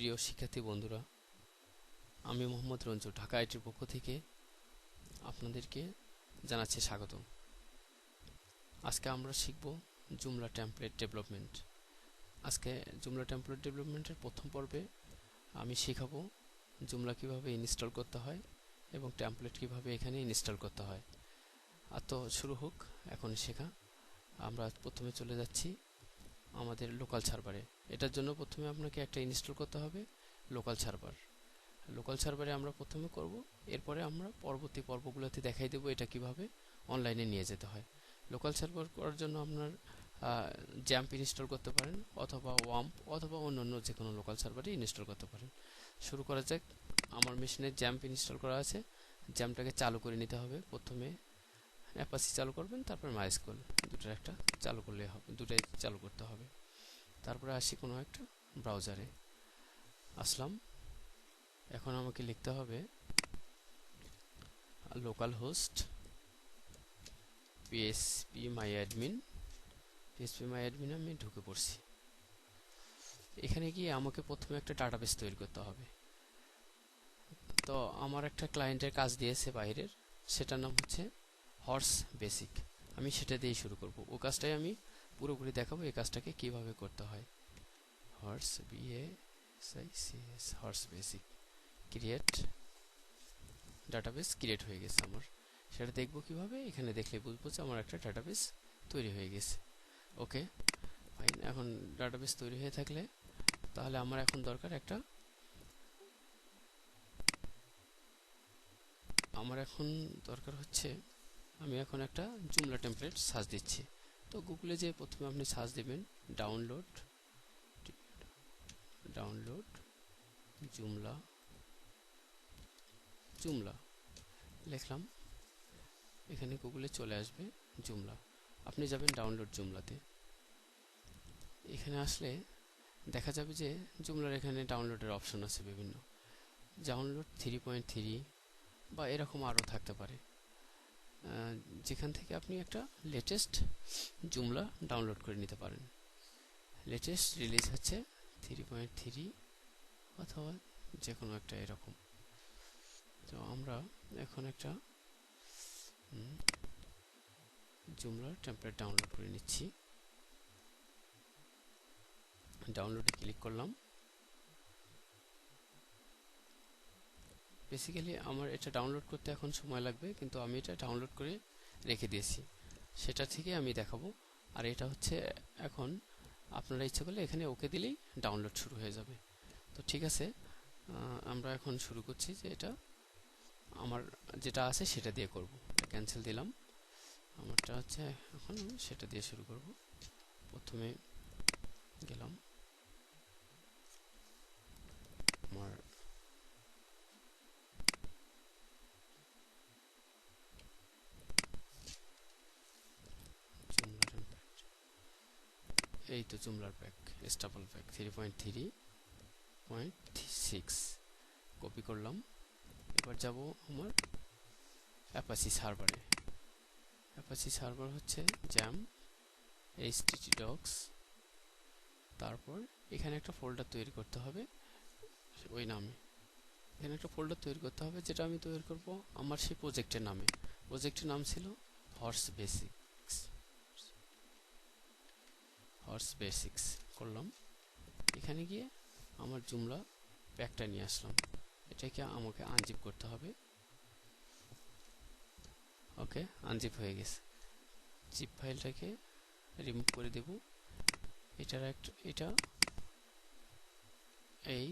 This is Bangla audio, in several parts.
প্রিয় শিক্ষার্থী বন্ধুরা, আমি মোহাম্মদ রঞ্জু ঢাকা আইটির পক্ষ থেকে আপনাদেরকে জানাচ্ছি স্বাগত। আজকে আমরা শিখব জুমলা টেমপ্লেট ডেভেলপমেন্ট। আজকে জুমলা টেমপ্লেট ডেভেলপমেন্টের প্রথম পর্বে আমি শেখাবো জুমলা কিভাবে ইনস্টল করতে হয় এবং টেমপ্লেট কিভাবে এখানে ইনস্টল করতে হয়। আর তো শুরু হোক এখন শেখা। আমরা প্রথমে চলে যাচ্ছি আমাদের লোকাল সার্ভারে। এটার জন্য প্রথমে আপনাকে একটা ইনস্টল করতে হবে লোকাল সার্ভার। লোকাল সার্ভারে আমরা প্রথমে করব, এরপরে আমরা পরবর্তী পর্বগুলোতে দেখাই দেবো এটা কিভাবে অনলাইনে নিয়ে যেতে হয়। লোকাল সার্ভার করার জন্য আপনার জ্যাম্প ইনস্টল করতে পারেন অথবা ওয়াম্প অথবা অন্যান্য যে কোনো লোকাল সার্ভারে ইনস্টল করতে পারেন। শুরু করা যাক। আমার মেশিনে জ্যাম্প ইনস্টল করা আছে। জ্যাম্পটাকে চালু করে নিতে হবে। প্রথমে অ্যাপাচি চালু করবেন, তারপর মাইস্কুল, দুটোর একটা চালু করলে হবে, দুটাই চালু করতে হবে। তারপরে আসি কোনো একটা ব্রাউজারে আসলাম। এখন আমাকে লিখতে হবে লোকাল হোস্ট পিএসপি মাই অ্যাডমিন। আমি ঢুকে পড়ছি। এখানে গিয়ে আমাকে প্রথমে একটা ডাটাবেস তৈরি করতে হবে। তো আমার একটা ক্লায়েন্টের কাজ দিয়েছে বাইরের, সেটার নাম হচ্ছে হর্স বেসিক। আমি সেটা দিয়েই শুরু করব। ও কাজটাই আমি পুরোপুরি দেখাবো, এই কাজটাকে কিভাবে করতে হয়। Horse BASICS horse basic create database create হয়ে গেছে আমার। সেটা দেখবো কিভাবে, এখানে দেখলে বুঝবো যে আমার একটা ডাটাবেস তৈরি হয়ে গেছে। Okay fine. এখন ডাটাবেস তৈরি হয়ে থাকলে তাহলে আমার এখন দরকার একটা হচ্ছে আমি এখন একটা জুমলা টেমপ্লেট সার্চ দিচ্ছি। তো গুগলে যে প্রথমে আপনি সার্চ দেবেন ডাউনলোড জুমলা লিখলাম। এখানে গুগলে চলে আসবে জুমলা। আপনি যাবেন ডাউনলোড জুমলাতে। এখানে আসলে দেখা যাবে যে জুমলার এখানে ডাউনলোডের অপশন আছে বিভিন্ন। ডাউনলোড 3.3 বা এরকম আরও থাকতে পারে, যেখান থেকে আপনি একটা লেটেস্ট জুমলা ডাউনলোড করে নিতে পারেন। লেটেস্ট রিলিজ হচ্ছে 3.3 অথবা যে কোনো একটা এরকম। তো আমরা এখন একটা জুমলার টেমপ্লেট ডাউনলোড করে নিচ্ছি। ডাউনলোডে ক্লিক করলাম। বেসিক্যালি আমার এটা ডাউনলোড করতে এখন সময় লাগবে, কিন্তু আমি এটা ডাউনলোড করে রেখে দিয়েছি, সেটা থেকে আমি দেখাবো। আর এটা হচ্ছে এখন আপনারা ইচ্ছে করলে এখানে ওকে দিলেই ডাউনলোড শুরু হয়ে যাবে। তো ঠিক আছে, আমরা এখন শুরু করছি যে এটা আমার যেটা আছে সেটা দিয়ে করব। ক্যান্সেল দিলাম। আমারটা হচ্ছে এখন আমি সেটা দিয়ে শুরু করব। প্রথমে গেলাম আমার এই তো জুমলার প্যাক স্টাপল প্যাক 3.3.6 কপি করলাম। এবার যাব আমার অ্যাপাচি সার্ভারে। অ্যাপাচি সার্ভার হচ্ছে জ্যাম HTTDocs। তারপর এখানে একটা ফোল্ডার তৈরি করতে হবে ওই নামে। এখানে একটা ফোল্ডার তৈরি করতে হবে, যেটা আমি তৈরি করব আমার সেই প্রজেক্টের নামে। প্রজেক্টের নাম ছিল হর্স বেসিক্স করলাম। এখানে গিয়ে আমার জুমলা প্যাকটা নিয়ে আসলাম। এটাকে আমাকে আনজিপ করতে হবে। ওকে, আনজিপ হয়ে গেছে। জিপ ফাইলটাকে রিমুভ করে দেব। এটা এই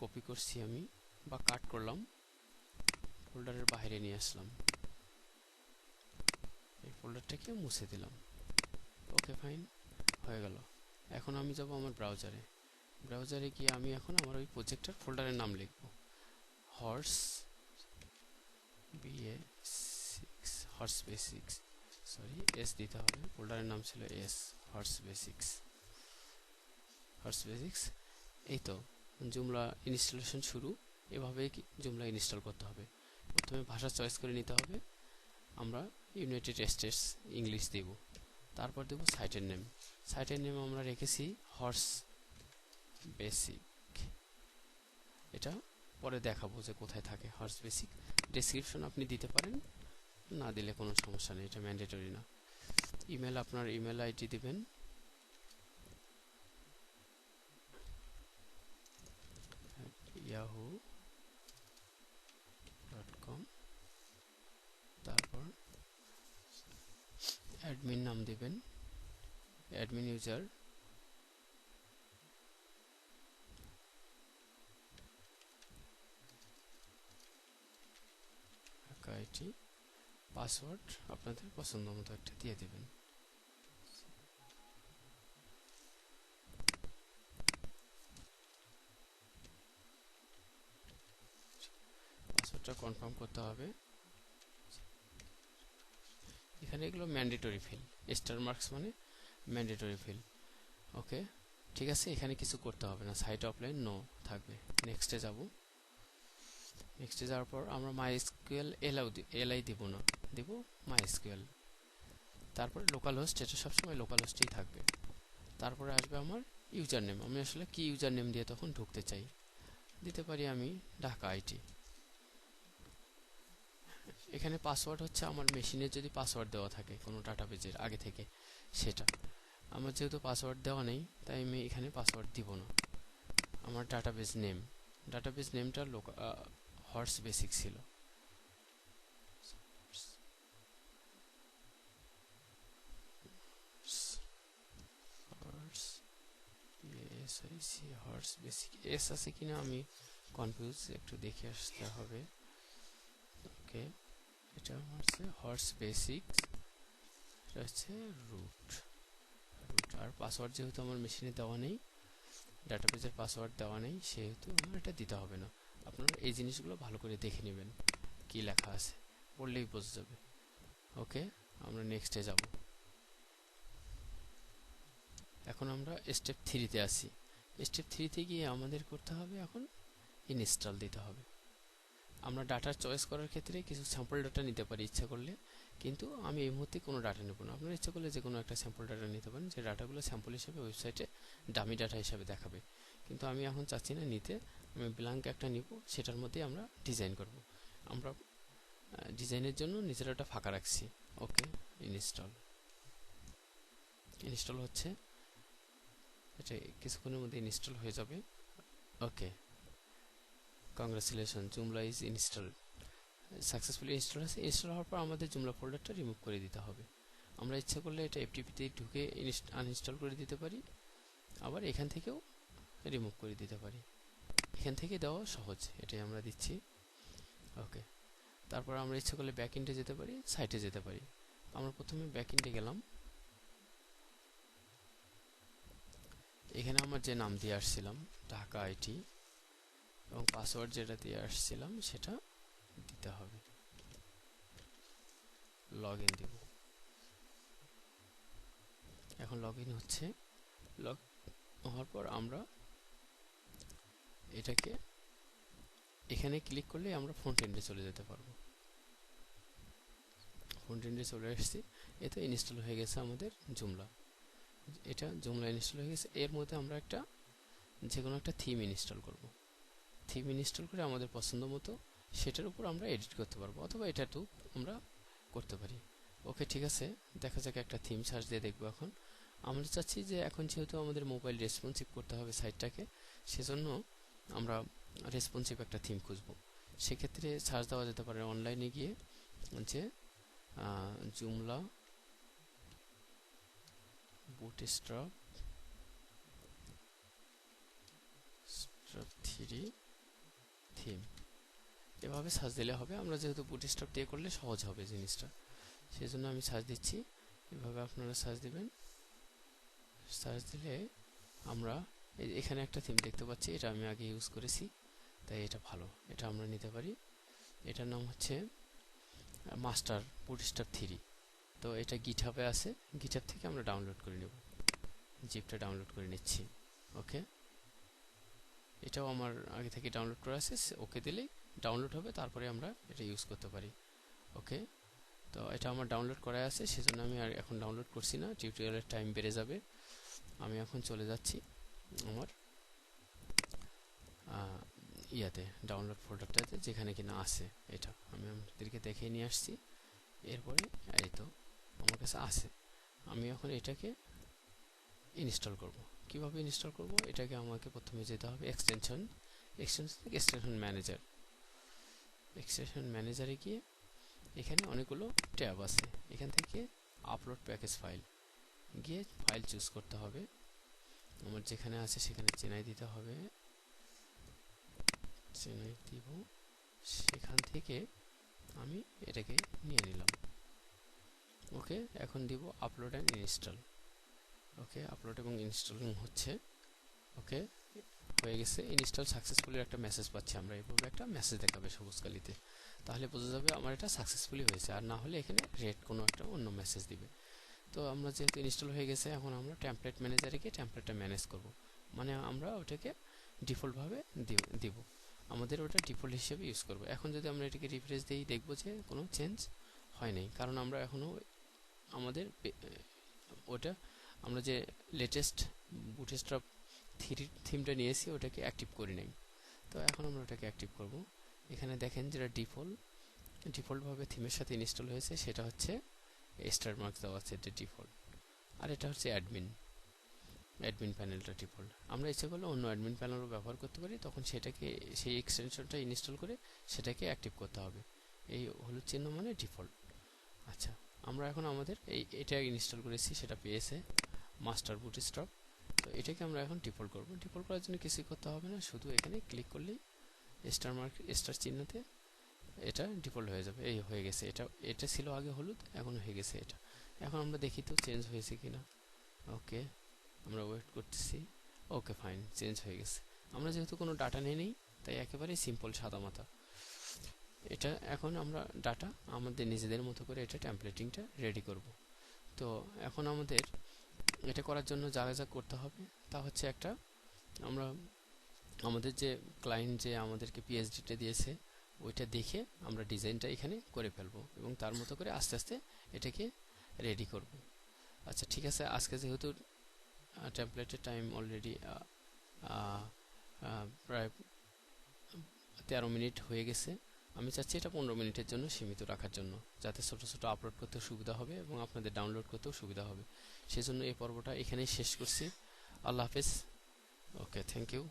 কপি করছি আমি বা কাট করলাম, ফোল্ডারের বাইরে নিয়ে আসলাম। এই ফোল্ডারটাকে মুছে দিলাম। ওকে ফাইন, হয়ে গেল। এখন আমি যাব আমার ব্রাউজারে গিয়ে আমি এখন আমার ওই প্রজেক্টের ফোল্ডারের নাম লিখব হর্স বেসিক্স। সরি, এস দিতে হবে। ফোল্ডারের নাম ছিল হর্স বেসিক্স। এই তো জুমলা ইনস্টলেশন শুরু। এভাবেই জুমলা ইনস্টল করতে হবে। প্রথমে ভাষা চয়েস করে নিতে হবে। আমরা ইউনাইটেড স্টেটস ইংলিশ দেব। তারপর দেব সাইটের নেম আমরা রেখেছি হর্স বেসিক। এটা পরে দেখাবো যে কোথায় থাকে হর্স বেসিক। ডেসক্রিপশন আপনি দিতে পারেন, না দিলে কোনো সমস্যা নেই, এটা ম্যান্ডেটরি না। ইমেল, আপনার ইমেল আইডি দিবেন, yahoo.com। তারপর অ্যাডমিন নাম দিবেন, অ্যাডমিন ইউজার, আইটি, পাসওয়ার্ড আপনাদের পছন্দ মতো একটা দিয়ে দিবেন। পাসওয়ার্ডটা কনফার্ম করতে হবে। এখানে এগুলো ম্যান্ডেটরি ফিল, স্টার মার্কস মানে ম্যান্ডেটরি ফিল। ওকে, ঠিক আছে, এখানে কিছু করতে হবে না, সাইট অফলাইন নো থাকবে। নেক্সটে যাব। নেক্সটে যাওয়ার পর আমরা মাইএসকিউএল এলআই দিব না, দিব মাইএসকিউএল। তারপরে লোকাল হোস্ট, এটা সবসময় লোকাল হোস্টেই থাকবে। তারপরে আসবে আমার ইউজার নেম, আমি আসলে কি ইউজার নেম দিয়ে তখন ঢুকতে চাই, দিতে পারি আমি ঢাকা আইটি। এখানে পাসওয়ার্ড হচ্ছে আমার মেশিনের যদি পাসওয়ার্ড দেওয়া থাকে কোনো ডাটাবেজের আগে থেকে, সেটা আমার যেহেতু পাসওয়ার্ড দেওয়া নেই তাই আমি এখানে পাসওয়ার্ড দিব না। আমার ডাটাবেজ নেমটা হর্স বেসিক ছিল। হর্স বেসিক এস আছে কিনা আমি কনফিউজ, একটু দেখে আসতে হবে। ওকে, এটা হচ্ছে হর্স বেসিক, এটা হচ্ছে রুট। আর পাসওয়ার্ড যেহেতু আমার মেশিনে দেওয়া নেই, ডাটাবেজের পাসওয়ার্ড দেওয়া নেই, সেহেতু আমার এটা দিতে হবে না। আপনারা এই জিনিসগুলো ভালো করে দেখে নেবেন কি লেখা আছে, পড়লেই বোঝা যাবে। ওকে, আমরা নেক্সটে যাব। এখন আমরা স্টেপ 3-তে আসি। স্টেপ 3-তে গিয়ে আমাদের করতে হবে এখন ইনস্টল দিতে হবে। আমরা ডাটা চয়েস করার ক্ষেত্রে কিছু স্যাম্পল ডাটা নিতে পারি ইচ্ছা করলে, কিন্তু আমি এই মুহূর্তে কোনো ডাটা নেব না। আপনারা ইচ্ছা করলে যে কোনো একটা স্যাম্পল ডাটা নিতে পারেন, যে ডাটাগুলো স্যাম্পল হিসেবে ওয়েবসাইটে ডামি ডাটা হিসেবে দেখাবে, কিন্তু আমি এখন চাচ্ছি না নিতে। আমি ব্ল্যাঙ্ক একটা নিব, সেটার মধ্যে আমরা ডিজাইন করব। আমরা ডিজাইনের জন্য নিচের একটা ফাঁকা রাখছি। ওকে, ইনস্টল হচ্ছে, এটা কিছুক্ষণের মধ্যে ইনস্টল হয়ে যাবে। Okay, congratulation, Joomla is install, successfully install হয়েছে। ইনস্টল হওয়ার পর আমাদের জুমলা ফোল্ডারটা রিমুভ করে দিতে হবে। আমরা ইচ্ছা করলে এটা এফটিপিতে ঢুকে আনইনস্টল করে দিতে পারি, আবার এখান থেকেও রিমুভ করে দিতে পারি। এখান থেকে দেওয়া সহজ, এটাই আমরা দিচ্ছি। ওকে, তারপর আমরা ইচ্ছা করলে ব্যাকএন্ডে যেতে পারি, সাইটে যেতে পারি। আমরা প্রথমে ব্যাকএন্ডে গেলাম। এখানে আমার যে নাম দিয়ে আসছিলাম ঢাকা আইটি, এবং পাসওয়ার্ড যেটা দিয়ে আসছিলাম সেটা দিতে হবে। লগ ইন দিব। এখন লগ ইন হচ্ছে। লগ হওয়ার পর আমরা এটাকে এখানে ক্লিক করলে আমরা ফ্রন্ট এন্ডে চলে যেতে পারবো। ফ্রন্ট এন্ডে চলে আসছি। এতে ইনস্টল হয়ে গেছে আমাদের জুমলা। এটা জুমলা ইনস্টল হয়ে গেছে। এর মধ্যে আমরা যে কোনো একটা থিম ইনস্টল করব। থিম ইনস্টল করে আমাদের পছন্দ মতো সেটার উপর আমরা এডিট করতে পারবো, অথবা এটাতেও আমরা করতে পারি। ওকে, ঠিক আছে, দেখা যাক একটা থিম সার্চ দিয়ে দেখবো। এখন আমরা চাচ্ছি যে এখন যেহেতু আমাদের মোবাইল রেসপন্সিভ করতে হবে সাইটটাকে, সেজন্য আমরা রেসপন্সিভ একটা থিম খুঁজবো। সেক্ষেত্রে সার্চ দেওয়া যেতে পারে অনলাইনে গিয়ে যে জুমলা বুটস্ট্র্যাপ 3 থিম, এভাবে সার্চ দিলে হবে। আমরা যেহেতু বুটস্ট্র্যাপ দিয়ে করলে সহজ হবে জিনিসটা, সেই জন্য আমি সার্চ দিচ্ছি। এভাবে আপনারা সার্চ দিবেন। সার্চ দিলে আমরা এখানে একটা থিম দেখতে পাচ্ছি, এটা আমি আগে ইউজ করেছি তাই এটা ভালো, এটা আমরা নিতে পারি। এটার নাম হচ্ছে মাস্টার বুটস্ট্র্যাপ 3। তো এটা গিটহাবে আছে, গিটহাব থেকে আমরা ডাউনলোড করে নেব। জিপটা ডাউনলোড করে নিচ্ছি। ওকে, এটাও আমার আগে থেকে ডাউনলোড করা আছে। ওকে দিলেই ডাউনলোড হবে, তারপরে আমরা এটা ইউজ করতে পারি। ওকে, তো এটা আমার ডাউনলোড করা আছে, সেজন্য আমি আর এখন ডাউনলোড করছি না, টিউটোরিয়ালের টাইম বেড়ে যাবে। আমি এখন চলে যাচ্ছি আমার ইয়াতে ডাউনলোড ফোল্ডারটাতে যেখানে কিনা আছে। এটা আমি আপনাদেরকে দেখিয়ে নিয়ে আসছি। এরপরে এই তো আমার কাছে আছে। আমি এখন এটাকে ইনস্টল করব। কিভাবে ইনস্টল করব? এটাকে আমাকে প্রথমে যেতে হবে এক্সটেনশন ম্যানেজার। এক্সটেনশন ম্যানেজারে গিয়ে এখানে অনেকগুলো ট্যাব আছে। এখান থেকে আপলোড প্যাকেজ ফাইল গিয়ে ফাইল চুজ করতে হবে। আমার যেখানে আছে সেখানে চেনাই দিতে হবে, চেনাই দিব। সেখান থেকে আমি এটাকে নিয়ে নিলাম। ওকে, এখন দিব upload and install. Okay, upload এবং ইনস্টলিং হচ্ছে। ওকে, হয়ে গেছে। ইনস্টল সাকসেসফুলি একটা মেসেজ পাচ্ছি আমরা। এইভাবে একটা মেসেজ দেখাবে সবুজ কালিতে, তাহলে বোঝা যাবে আমার এটা সাকসেসফুলি হয়েছে। আর না হলে এখানে রেড কোনো একটা অন্য মেসেজ দিবে। তো আমরা যেহেতু ইনস্টল হয়ে গেছে, এখন আমরা টেমপ্লেট ম্যানেজারে গিয়ে টেমপ্লেটটা ম্যানেজ করব। মানে আমরা ওটাকে ডিফল্টভাবে দিব, আমাদের ওটা ডিফল্ট হিসেবে ইউজ করব। এখন যদি আমরা এটাকে রিফ্রেশ দিই, দেখব যে কোনো চেঞ্জ হয় নাই, কারণ আমরা এখনও আমাদের ওটা আমরা যে লেটেস্ট বুটস্ট্র্যাপ থিমটা নিয়েছি ওটাকে অ্যাক্টিভ করি নাই। তো এখন আমরা ওটাকে অ্যাক্টিভ করব। এখানে দেখেন যেটা ডিফল্টভাবে থিমের সাথে ইনস্টল হয়েছে সেটা হচ্ছে স্টার মার্কস দেওয়া আছে, এটা ডিফল্ট। আর এটা হচ্ছে অ্যাডমিন প্যানেলটা ডিফল্ট। আমরা ইচ্ছে করলে অন্য অ্যাডমিন প্যানেলও ব্যবহার করতে পারি, তখন সেটাকে সেই এক্সটেনশনটা ইনস্টল করে সেটাকে অ্যাক্টিভ করতে হবে। এই হলুদ চিহ্ন মানে ডিফল্ট। আচ্ছা, আমরা এখন আমাদের এটা ইনস্টল করেছি, সেটা পেয়েছে মাস্টার বুটস্ট্র্যাপ। তো এটাকে আমরা এখন ডিফল্ট করব। ডিফল্ট করার জন্য কিছুই করতে হবে না, শুধু এখানে ক্লিক করলেই স্টার চিহ্নতে এটা ডিফল্ট হয়ে যাবে। এই হয়ে গেছে। এটা ছিল আগে হলুদ, এখন হয়ে গেছে এটা। এখন আমরা দেখি তো চেঞ্জ হয়েছে কিনা। ওকে, আমরা ওয়েট করতেছি। ওকে, ফাইন, চেঞ্জ হয়ে গেছে। আমরা যেহেতু কোনো ডাটা নেই, তাই একেবারে সিম্পল সাদামাটা এটা। এখন আমরা ডাটা আমাদের নিজেদের মতো করে এটা টেমপ্লেটিংটা রেডি করব। তো এখন আমাদের এটা করার জন্য যা যা করতে হবে তা হচ্ছে একটা, আমরা আমাদের যে ক্লায়েন্ট যে আমাদেরকে পিএইচডিটা দিয়েছে ওইটা দেখে আমরা ডিজাইনটা এখানে করে ফেলবো এবং তার মতো করে আস্তে আস্তে এটাকে রেডি করব। আচ্ছা, ঠিক আছে। আজকে যেহেতু টেমপ্লেটের টাইম অলরেডি প্রায় 13 মিনিট হয়ে গেছে, আমি চাচ্ছি এটা 15 মিনিটের জন্য সীমিত রাখার জন্য, যাতে ছোটো ছোটো আপলোড করতেও সুবিধা হবে এবং আপনাদের ডাউনলোড করতেও সুবিধা হবে। সেজন্য এই পর্বটা এখানেই শেষ করছি। আল্লাহ হাফেজ। ওকে, থ্যাংক ইউ।